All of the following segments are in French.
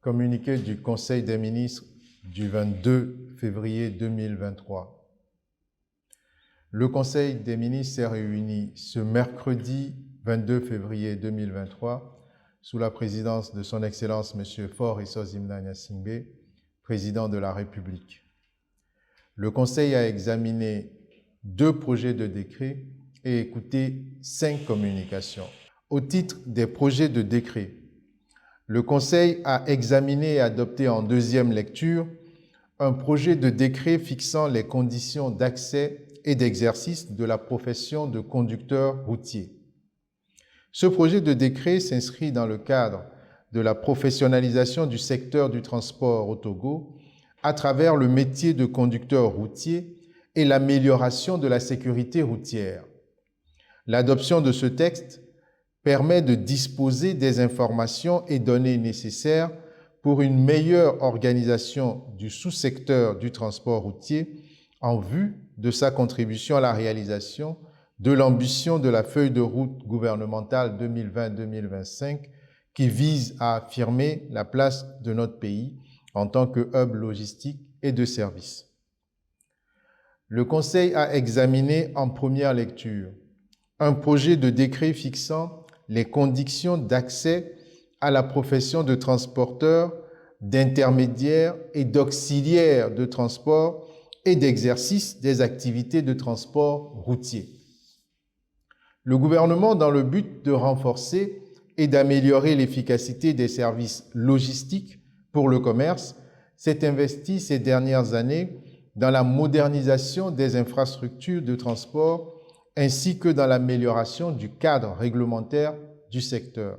Communiqué du Conseil des ministres du 22 février 2023. Le Conseil des ministres s'est réuni ce mercredi 22 février 2023 sous la présidence de son Excellence M. Faure Essosimna Gnassingbé, président de la République. Le Conseil a examiné 2 projets de décret et écouté 5 communications. Au titre des projets de décret, le Conseil a examiné et adopté en 2e lecture un projet de décret fixant les conditions d'accès et d'exercice de la profession de conducteur routier. Ce projet de décret s'inscrit dans le cadre de la professionnalisation du secteur du transport au Togo à travers le métier de conducteur routier et l'amélioration de la sécurité routière. L'adoption de ce texte permet de disposer des informations et données nécessaires pour une meilleure organisation du sous-secteur du transport routier en vue de sa contribution à la réalisation de l'ambition de la feuille de route gouvernementale 2020-2025 qui vise à affirmer la place de notre pays en tant que hub logistique et de services. Le Conseil a examiné en première lecture un projet de décret fixant les conditions d'accès à la profession de transporteur, d'intermédiaire et d'auxiliaire de transport et d'exercice des activités de transport routier. Le gouvernement, dans le but de renforcer et d'améliorer l'efficacité des services logistiques pour le commerce, s'est investi ces dernières années dans la modernisation des infrastructures de transport ainsi que dans l'amélioration du cadre réglementaire du secteur.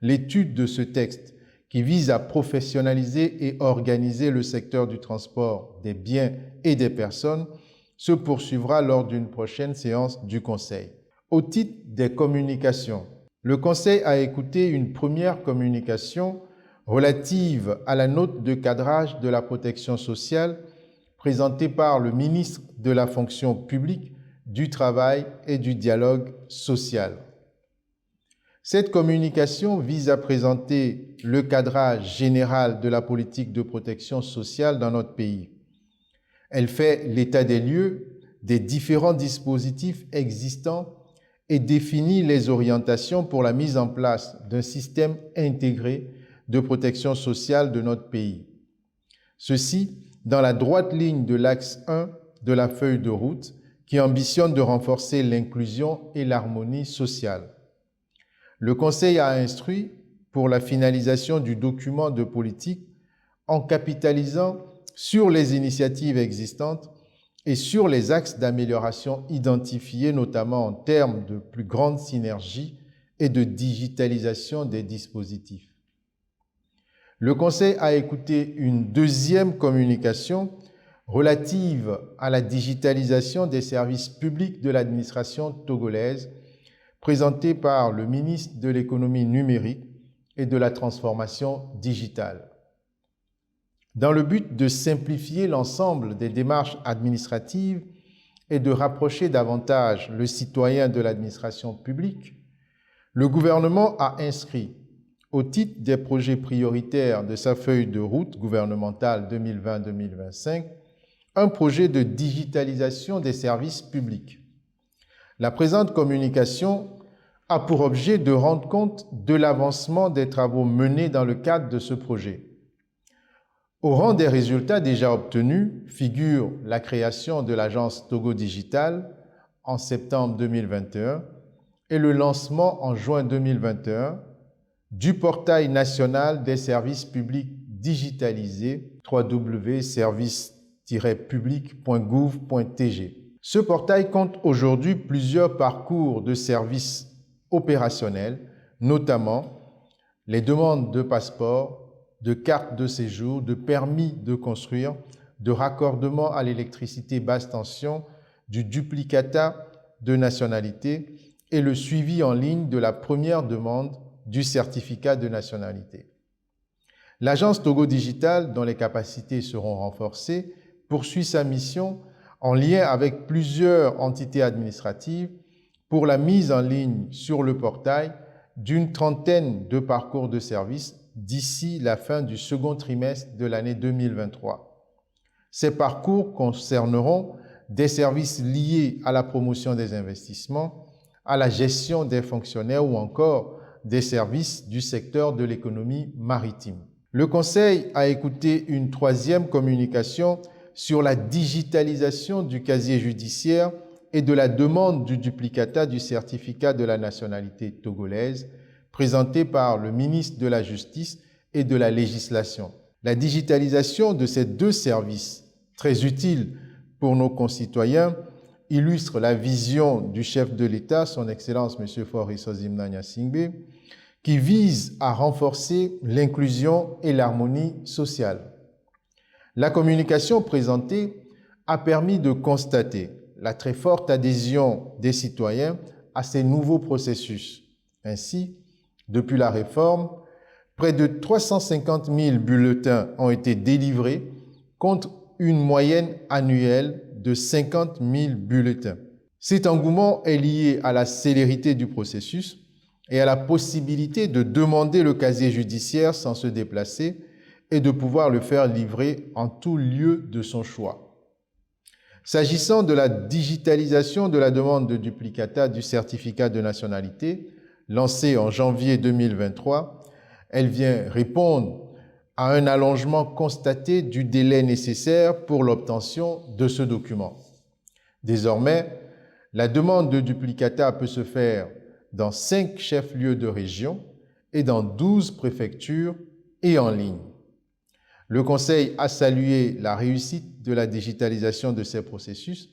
L'étude de ce texte, qui vise à professionnaliser et organiser le secteur du transport des biens et des personnes, se poursuivra lors d'une prochaine séance du Conseil. Au titre des communications, le Conseil a écouté une première communication relative à la note de cadrage de la protection sociale présentée par le ministre de la Fonction publique, du Travail et du Dialogue social. Cette communication vise à présenter le cadrage général de la politique de protection sociale dans notre pays. Elle fait l'état des lieux des différents dispositifs existants et définit les orientations pour la mise en place d'un système intégré de protection sociale de notre pays. Ceci dans la droite ligne de l'axe 1 de la feuille de route qui ambitionne de renforcer l'inclusion et l'harmonie sociale. Le Conseil a instruit pour la finalisation du document de politique en capitalisant sur les initiatives existantes et sur les axes d'amélioration identifiés, notamment en termes de plus grande synergie et de digitalisation des dispositifs. Le Conseil a écouté une 2e communication relative à la digitalisation des services publics de l'administration togolaise, présentée par le ministre de l'économie numérique et de la transformation digitale. Dans le but de simplifier l'ensemble des démarches administratives et de rapprocher davantage le citoyen de l'administration publique, le gouvernement a inscrit, au titre des projets prioritaires de sa feuille de route gouvernementale 2020-2025, un projet de digitalisation des services publics. La présente communication a pour objet de rendre compte de l'avancement des travaux menés dans le cadre de ce projet. Au rang des résultats déjà obtenus figure la création de l'agence Togo Digital en septembre 2021 et le lancement en juin 2021 du portail national des services publics digitalisés www.service-public.gouv.tg. Ce portail compte aujourd'hui plusieurs parcours de services opérationnels, notamment les demandes de passeport, de carte de séjour, de permis de construire, de raccordement à l'électricité basse tension, du duplicata de nationalité et le suivi en ligne de la première demande du certificat de nationalité. L'agence Togo Digital, dont les capacités seront renforcées, poursuit sa mission en lien avec plusieurs entités administratives pour la mise en ligne sur le portail d'une trentaine de parcours de services d'ici la fin du second trimestre de l'année 2023. Ces parcours concerneront des services liés à la promotion des investissements, à la gestion des fonctionnaires ou encore des services du secteur de l'économie maritime. Le Conseil a écouté une troisième communication sur la digitalisation du casier judiciaire et de la demande du duplicata du certificat de la nationalité togolaise, présentée par le ministre de la Justice et de la Législation. La digitalisation de ces deux services, très utiles pour nos concitoyens, illustre la vision du chef de l'État, son Excellence M. Faure Essozimna Gnassingbé, qui vise à renforcer l'inclusion et l'harmonie sociale. La communication présentée a permis de constater la très forte adhésion des citoyens à ces nouveaux processus. Ainsi, depuis la réforme, près de 350 000 bulletins ont été délivrés contre une moyenne annuelle de 50 000 bulletins. Cet engouement est lié à la célérité du processus et à la possibilité de demander le casier judiciaire sans se déplacer et de pouvoir le faire livrer en tout lieu de son choix. S'agissant de la digitalisation de la demande de duplicata du certificat de nationalité, lancée en janvier 2023, elle vient répondre à un allongement constaté du délai nécessaire pour l'obtention de ce document. Désormais, la demande de duplicata peut se faire dans 5 chefs-lieux de région et dans 12 préfectures et en ligne. Le Conseil a salué la réussite de la digitalisation de ces processus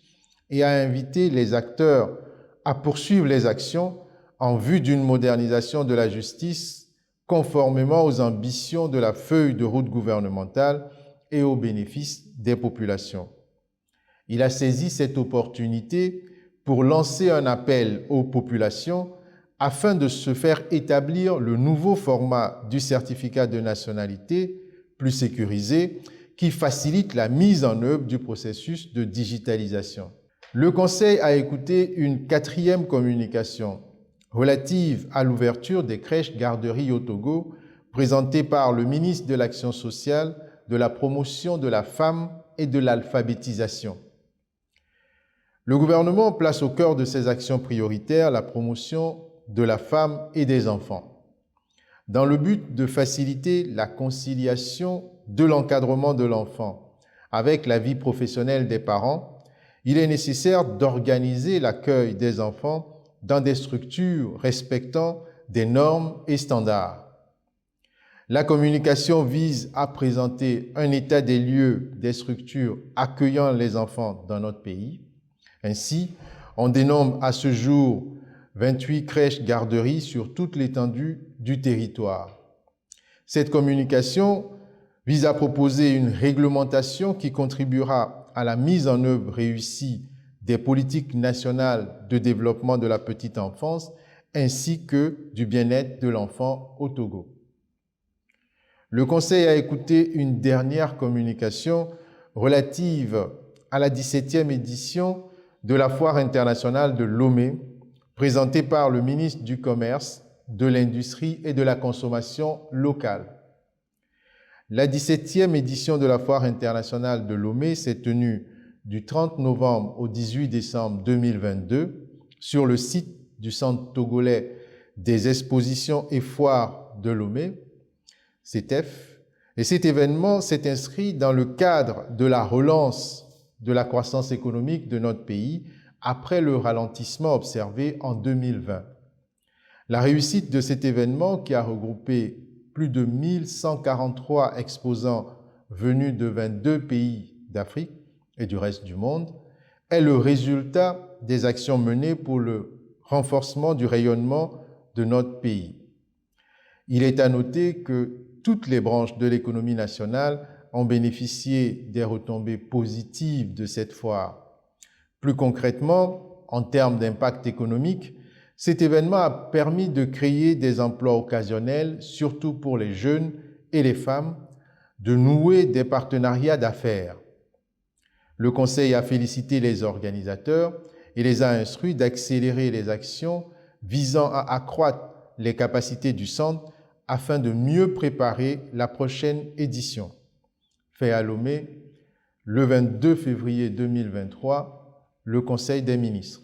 et a invité les acteurs à poursuivre les actions en vue d'une modernisation de la justice conformément aux ambitions de la feuille de route gouvernementale et au bénéfice des populations. Il a saisi cette opportunité pour lancer un appel aux populations afin de se faire établir le nouveau format du certificat de nationalité plus sécurisé qui facilite la mise en œuvre du processus de digitalisation. Le Conseil a écouté une 4e communication relative à l'ouverture des crèches garderies au Togo, présentée par le ministre de l'Action sociale, de la promotion de la femme et de l'alphabétisation. Le gouvernement place au cœur de ses actions prioritaires la promotion de la femme et des enfants, dans le but de faciliter la conciliation de l'encadrement de l'enfant avec la vie professionnelle des parents. Il est nécessaire d'organiser l'accueil des enfants dans des structures respectant des normes et standards. La communication vise à présenter un état des lieux des structures accueillant les enfants dans notre pays. Ainsi, on dénombre à ce jour 28 crèches garderies sur toute l'étendue du territoire. Cette communication vise à proposer une réglementation qui contribuera à la mise en œuvre réussie des politiques nationales de développement de la petite enfance ainsi que du bien-être de l'enfant au Togo. Le Conseil a écouté une dernière communication relative à la 17e édition de la Foire internationale de Lomé, présentée par le ministre du Commerce, de l'Industrie et de la Consommation locale. La 17e édition de la Foire internationale de Lomé s'est tenue du 30 novembre au 18 décembre 2022 sur le site du Centre togolais des expositions et foires de Lomé, CETEF, et cet événement s'est inscrit dans le cadre de la relance de la croissance économique de notre pays après le ralentissement observé en 2020. La réussite de cet événement, qui a regroupé plus de 1143 exposants venus de 22 pays d'Afrique et du reste du monde, est le résultat des actions menées pour le renforcement du rayonnement de notre pays. Il est à noter que toutes les branches de l'économie nationale ont bénéficié des retombées positives de cette foire. Plus concrètement, en termes d'impact économique, cet événement a permis de créer des emplois occasionnels, surtout pour les jeunes et les femmes, de nouer des partenariats d'affaires. Le Conseil a félicité les organisateurs et les a instruits d'accélérer les actions visant à accroître les capacités du Centre afin de mieux préparer la prochaine édition. Fait à Lomé, le 22 février 2023, le Conseil des ministres.